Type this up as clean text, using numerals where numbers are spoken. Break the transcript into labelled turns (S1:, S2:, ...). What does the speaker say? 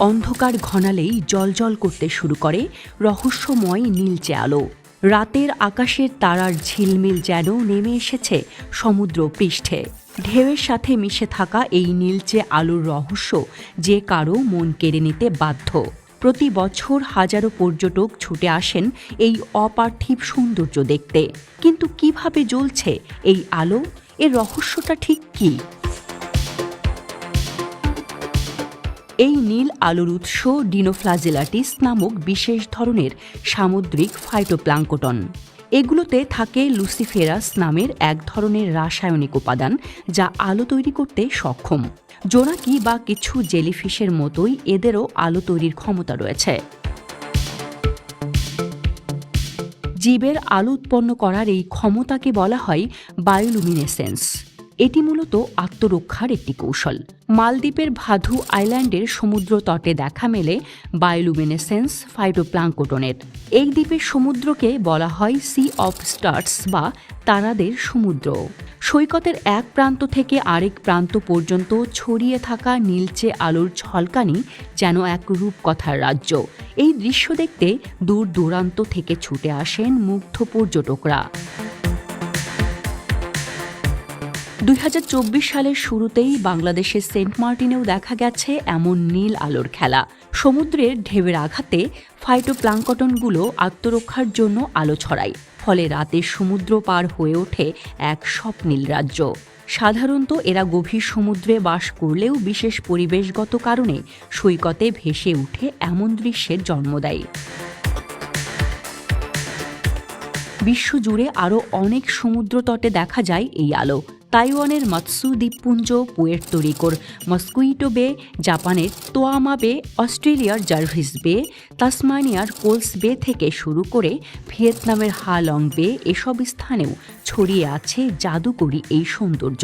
S1: অন্ধকার ঘনালেই জ্বলজ্বল করতে শুরু করে রহস্যময় নীলচে আলো। রাতের আকাশের তারার ঝিলমিল যেন নেমে এসেছে সমুদ্র পৃষ্ঠে। ঢেউয়ের সাথে মিশে থাকা এই নীলচে আলোর রহস্য যে কারো মন কেড়ে নিতে বাধ্য। প্রতি বছর হাজারো পর্যটক ছুটে আসেন এই অপার্থিব সৌন্দর্য দেখতে। কিন্তু কিভাবে জ্বলছে এই আলো? এর রহস্যটা ঠিক কী? এই নীল আলোর উৎস ডিনোফ্লাজেলাটিস নামক বিশেষ ধরনের সামুদ্রিক ফাইটোপ্লাঙ্কটন। এগুলোতে থাকে লুসিফেরাস নামের এক ধরনের রাসায়নিক উপাদান, যা আলো তৈরি করতে সক্ষম। জোনাকি বা কিছু জেলিফিশের মতোই এদেরও আলো তৈরির ক্ষমতা রয়েছে। জীবের আলো উৎপন্ন করার এই ক্ষমতাকে বলা হয় বায়োলুমিনেসেন্স। এটি মূলত আত্মরক্ষার একটি কৌশল। মালদ্বীপের ভাধু আইল্যান্ডের সমুদ্র তটে দেখা মেলে বায়োলুমিনেসেন্স ফাইটোপ্লাঙ্কটনের। এই দ্বীপের সমুদ্রকে বলা হয় সি অফ স্টার্স বা তারাদের সমুদ্র। সৈকতের এক প্রান্ত থেকে আরেক প্রান্ত পর্যন্ত ছড়িয়ে থাকা নীলচে আলোর ঝলকানি যেন এক রূপকথার রাজ্য। এই দৃশ্য দেখতে দূর দূরান্ত থেকে ছুটে আসেন মুগ্ধ পর্যটকরা। 2024 সালের শুরুতেই বাংলাদেশের সেন্ট মার্টিনেও দেখা গেছে এমন নীল আলোর খেলা। সমুদ্রের ঢেউয়ের আঘাতে ফাইটোপ্লাঙ্কটনগুলো আত্মরক্ষার জন্য আলো ছড়ায়, ফলে রাতের সমুদ্র পার হয়ে ওঠে এক স্বপ্নীল রাজ্য। সাধারণত এরা গভীর সমুদ্রে বাস করলেও বিশেষ পরিবেশগত কারণে সৈকতে ভেসে উঠে এমন দৃশ্যের জন্ম দেয়। বিশ্বজুড়ে আরও অনেক সমুদ্র তটে দেখা যায় এই আলো। তাইওয়ানের মাতসু দ্বীপপুঞ্জ, পুয়ের্তো রিকোর মস্কুইটো বে, জাপানের তোয়ামা বে, অস্ট্রেলিয়ার জার্ভিস বে, তাসমানিয়ার কোলস বে থেকে শুরু করে ভিয়েতনামের হা লং বে, এসব স্থানেও ছড়িয়ে আছে জাদুকরী এই সৌন্দর্য।